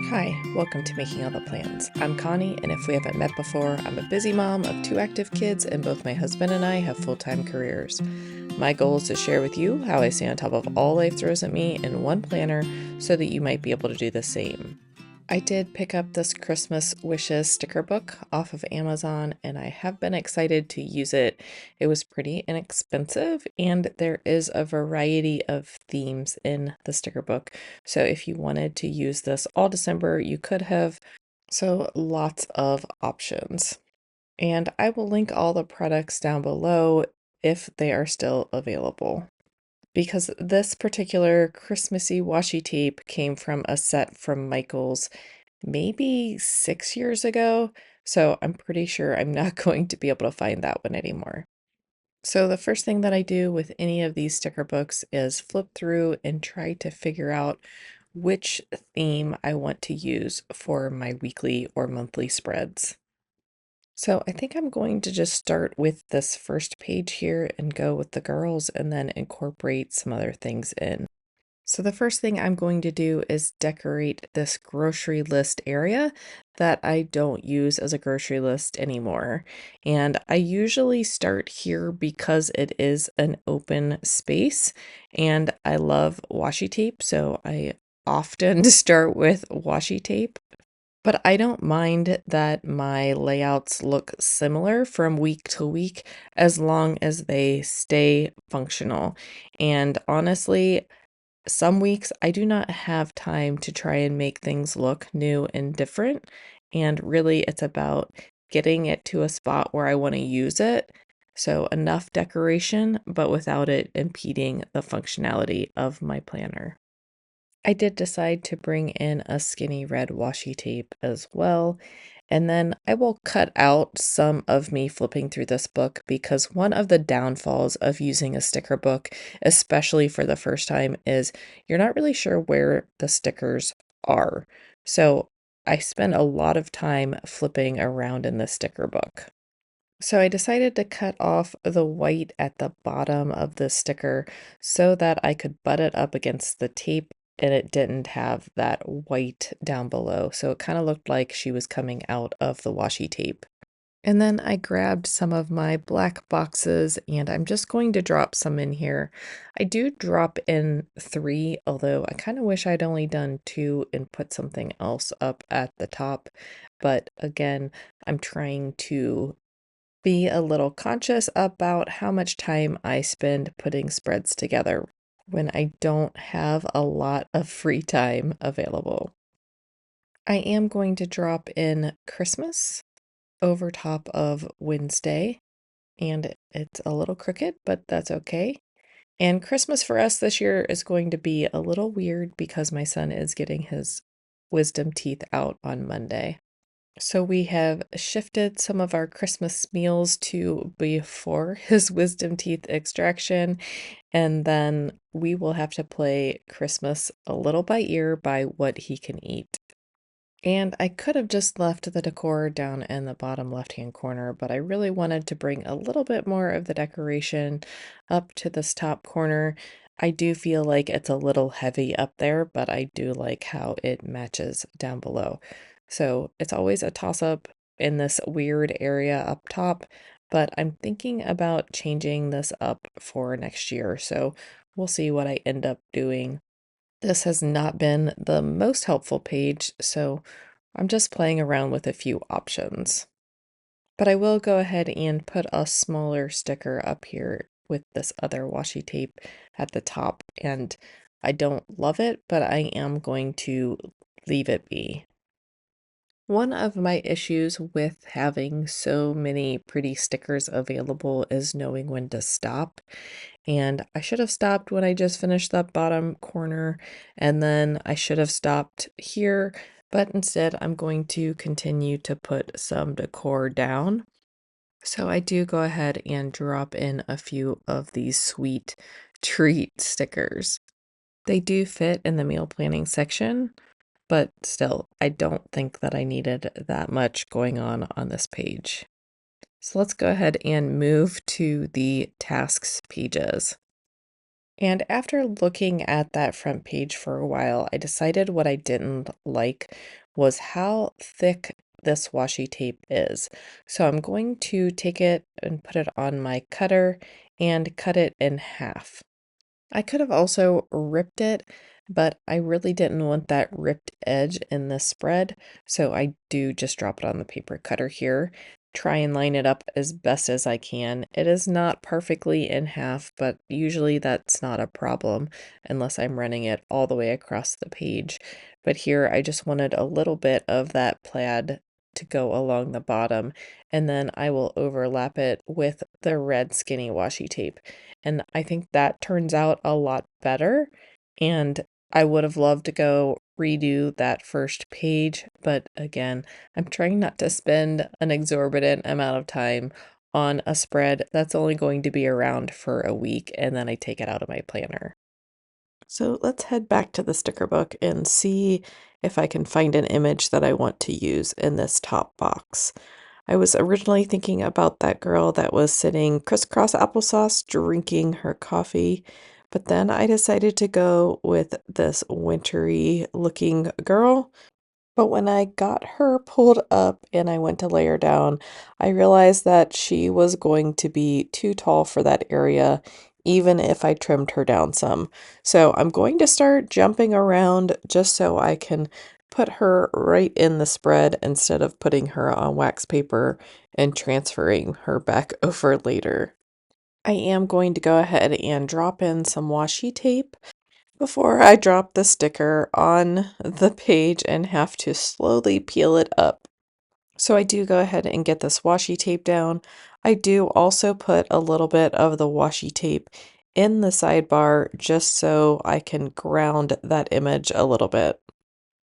Hi, welcome to Making All the Plans. I'm Connie, and if we haven't met before, I'm a busy mom of two active kids, and both my husband and I have full-time careers. My goal is to share with you how I stay on top of all life throws at me in one planner so that you might be able to do the same. I did pick up this Christmas Wishes sticker book off of Amazon, and I have been excited to use it. It was pretty inexpensive, and there is a variety of themes in the sticker book. So if you wanted to use this all December, you could have. So lots of options. And I will link all the products down below if they are still available, because this particular Christmassy washi tape came from a set from Michaels maybe 6 years ago, so I'm pretty sure I'm not going to be able to find that one anymore. So the first thing that I do with any of these sticker books is flip through and try to figure out which theme I want to use for my weekly or monthly spreads. So I think I'm going to just start with this first page here and go with the girls and then incorporate some other things in. So the first thing I'm going to do is decorate this grocery list area that I don't use as a grocery list anymore. And I usually start here because it is an open space and I love washi tape, so I often start with washi tape. But I don't mind that my layouts look similar from week to week as long as they stay functional. And honestly, some weeks I do not have time to try and make things look new and different. And really, it's about getting it to a spot where I want to use it. So, enough decoration, but without it impeding the functionality of my planner. I did decide to bring in a skinny red washi tape as well. And then I will cut out some of me flipping through this book because one of the downfalls of using a sticker book, especially for the first time, is you're not really sure where the stickers are. So I spent a lot of time flipping around in the sticker book. So I decided to cut off the white at the bottom of the sticker so that I could butt it up against the tape and it didn't have that white down below. So it kind of looked like she was coming out of the washi tape. And then I grabbed some of my black boxes and I'm just going to drop some in here. I do drop in three, although I kind of wish I'd only done two and put something else up at the top. But again, I'm trying to be a little conscious about how much time I spend putting spreads together when I don't have a lot of free time available. I am going to drop in Christmas over top of Wednesday, and it's a little crooked, but that's okay. And Christmas for us this year is going to be a little weird because my son is getting his wisdom teeth out on Monday. So we have shifted some of our Christmas meals to before his wisdom teeth extraction, and then we will have to play Christmas a little by ear by what he can eat. And I could have just left the decor down in the bottom left-hand corner, but I really wanted to bring a little bit more of the decoration up to this top corner. I do feel like it's a little heavy up there, but I do like how it matches down below. So it's always a toss-up in this weird area up top, but I'm thinking about changing this up for next year. So we'll see what I end up doing. This has not been the most helpful page, so I'm just playing around with a few options. But I will go ahead and put a smaller sticker up here with this other washi tape at the top, and I don't love it, but I am going to leave it be. One of my issues with having so many pretty stickers available is knowing when to stop. And I should have stopped when I just finished that bottom corner, and then I should have stopped here, but instead I'm going to continue to put some decor down. So I do go ahead and drop in a few of these sweet treat stickers. They do fit in the meal planning section, but still, I don't think that I needed that much going on this page. So let's go ahead and move to the tasks pages. And after looking at that front page for a while, I decided what I didn't like was how thick this washi tape is. So I'm going to take it and put it on my cutter and cut it in half. I could have also ripped it, but I really didn't want that ripped edge in the spread, so I do just drop it on the paper cutter here. Try and line it up as best as I can. It is not perfectly in half, but usually that's not a problem unless I'm running it all the way across the page. But here I just wanted a little bit of that plaid to go along the bottom, and then I will overlap it with the red skinny washi tape. And I think that turns out a lot better. And I would have loved to go redo that first page, but again, I'm trying not to spend an exorbitant amount of time on a spread that's only going to be around for a week and then I take it out of my planner. So let's head back to the sticker book and see if I can find an image that I want to use in this top box. I was originally thinking about that girl that was sitting crisscross applesauce drinking her coffee, but then I decided to go with this wintry looking girl. But when I got her pulled up and I went to lay her down, I realized that she was going to be too tall for that area, even if I trimmed her down some. So I'm going to start jumping around just so I can put her right in the spread instead of putting her on wax paper and transferring her back over later. I am going to go ahead and drop in some washi tape before I drop the sticker on the page and have to slowly peel it up. So I do go ahead and get this washi tape down. I do also put a little bit of the washi tape in the sidebar just so I can ground that image a little bit.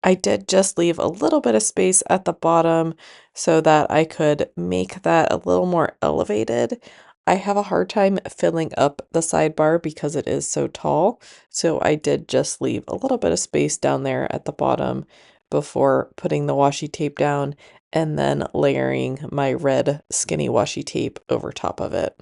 I did just leave a little bit of space at the bottom so that I could make that a little more elevated. I have a hard time filling up the sidebar because it is so tall, so I did just leave a little bit of space down there at the bottom before putting the washi tape down and then layering my red skinny washi tape over top of it.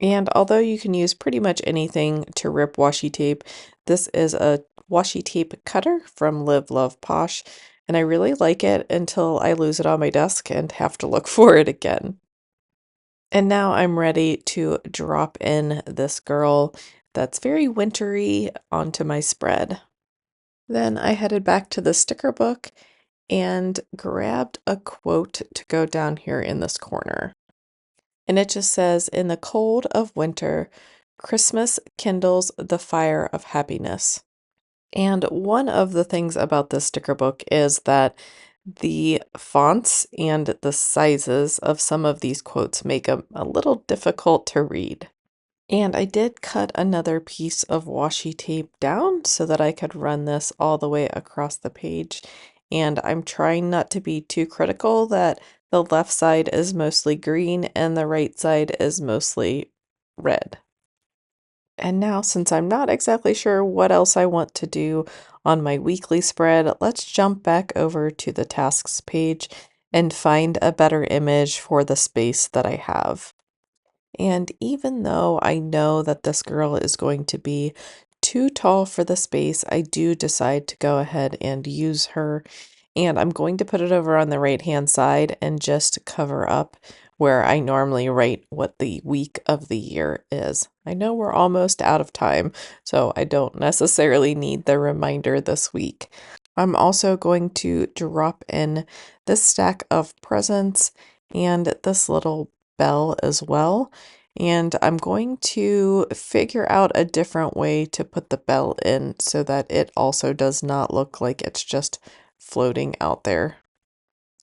And although you can use pretty much anything to rip washi tape, this is a washi tape cutter from Live Love Posh, and I really like it until I lose it on my desk and have to look for it again. And now I'm ready to drop in this girl that's very wintry onto my spread. Then I headed back to the sticker book and grabbed a quote to go down here in this corner. And it just says, "In the cold of winter, Christmas kindles the fire of happiness." And one of the things about this sticker book is that the fonts and the sizes of some of these quotes make them a little difficult to read. And I did cut another piece of washi tape down so that I could run this all the way across the page. And I'm trying not to be too critical that the left side is mostly green and the right side is mostly red. And now, since I'm not exactly sure what else I want to do on my weekly spread, let's jump back over to the tasks page and find a better image for the space that I have. And even though I know that this girl is going to be too tall for the space, I do decide to go ahead and use her. And I'm going to put it over on the right hand side and just cover up where I normally write what the week of the year is. I know we're almost out of time, so I don't necessarily need the reminder this week. I'm also going to drop in this stack of presents and this little bell as well. And I'm going to figure out a different way to put the bell in so that it also does not look like it's just floating out there.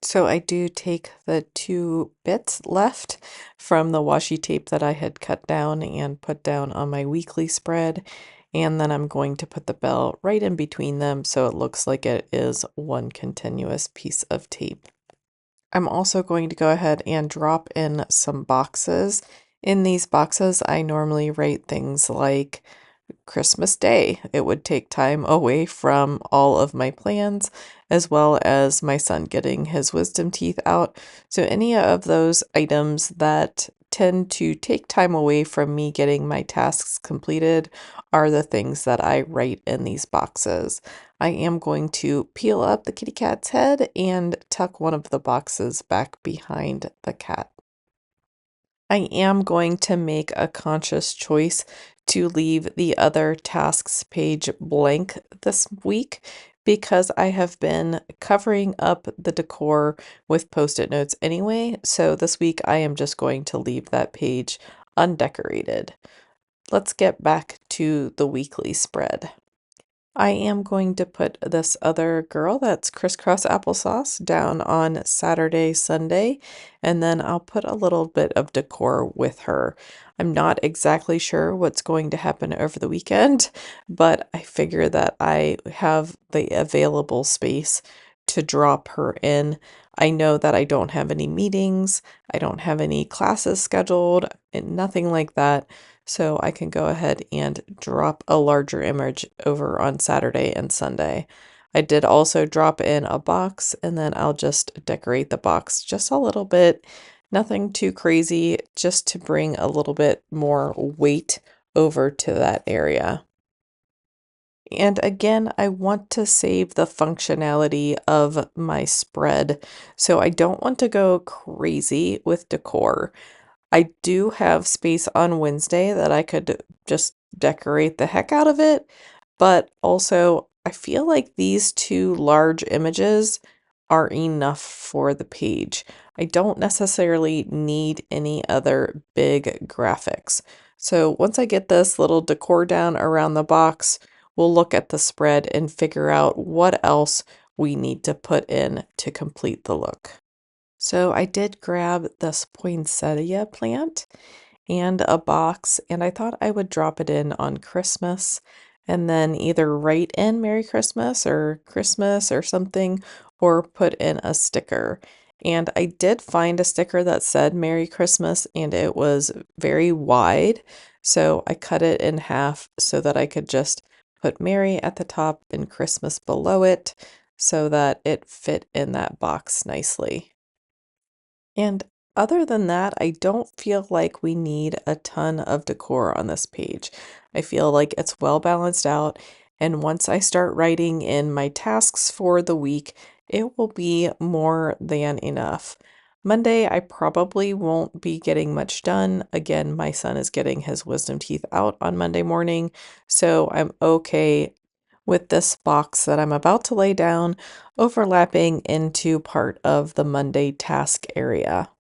So I do take the two bits left from the washi tape that I had cut down and put down on my weekly spread. And then I'm going to put the bell right in between them so it looks like it is one continuous piece of tape. I'm also going to go ahead and drop in some boxes. In these boxes, I normally write things like Christmas Day. It would take time away from all of my plans, as well as my son getting his wisdom teeth out. So, any of those items that tend to take time away from me getting my tasks completed are the things that I write in these boxes. I am going to peel up the kitty cat's head and tuck one of the boxes back behind the cat. I am going to make a conscious choice to leave the other tasks page blank this week because I have been covering up the decor with post-it notes anyway. So this week I am just going to leave that page undecorated. Let's get back to the weekly spread. I am going to put this other girl that's crisscross applesauce down on Saturday, Sunday, and then I'll put a little bit of decor with her. I'm not exactly sure what's going to happen over the weekend, but I figure that I have the available space to drop her in. I know that I don't have any meetings, I don't have any classes scheduled, and nothing like that. So I can go ahead and drop a larger image over on Saturday and Sunday. I did also drop in a box and then I'll just decorate the box just a little bit. Nothing too crazy, just to bring a little bit more weight over to that area. And again, I want to save the functionality of my spread, so I don't want to go crazy with decor. I do have space on Wednesday that I could just decorate the heck out of it, but also I feel like these two large images are enough for the page. I don't necessarily need any other big graphics. So once I get this little decor down around the box, we'll look at the spread and figure out what else we need to put in to complete the look. So I did grab this poinsettia plant and a box, and I thought I would drop it in on Christmas and then either write in Merry Christmas or something, or put in a sticker. And I did find a sticker that said Merry Christmas and it was very wide, so I cut it in half so that I could just put Merry at the top and Christmas below it so that it fit in that box nicely. And other than that, I don't feel like we need a ton of decor on this page. I feel like it's well balanced out, and once I start writing in my tasks for the week, it will be more than enough. Monday, I probably won't be getting much done. Again, my son is getting his wisdom teeth out on Monday morning, so I'm okay with this box that I'm about to lay down overlapping into part of the Monday task area.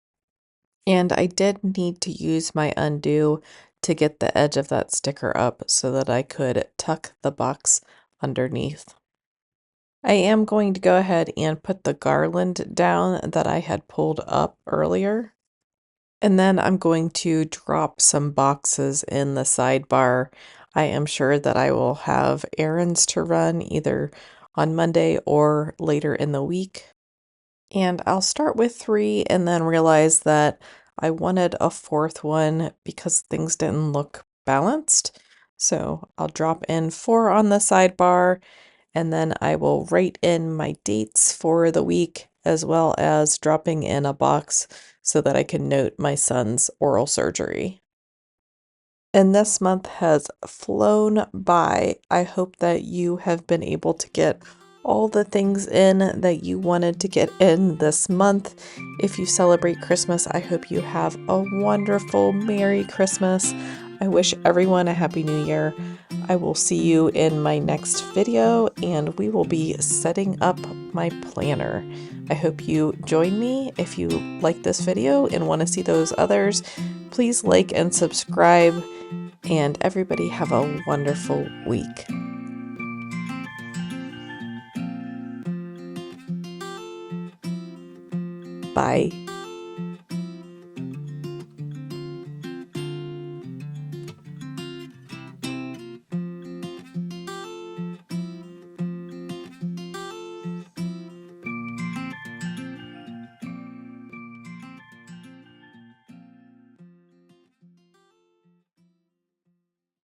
And I did need to use my undo to get the edge of that sticker up so that I could tuck the box underneath. I am going to go ahead and put the garland down that I had pulled up earlier. And then I'm going to drop some boxes in the sidebar. I am sure that I will have errands to run either on Monday or later in the week. And I'll start with 3 and then realize that I wanted a 4th one because things didn't look balanced. So I'll drop in 4 on the sidebar and then I will write in my dates for the week as well as dropping in a box so that I can note my son's oral surgery. And this month has flown by. I hope that you have been able to get all the things in that you wanted to get in this month. If you celebrate Christmas, I hope you have a wonderful Merry Christmas. I wish everyone a Happy New Year. I will see you in my next video and we will be setting up my planner. I hope you join me. If you like this video and want to see those others, please like and subscribe. And everybody have a wonderful week. Bye.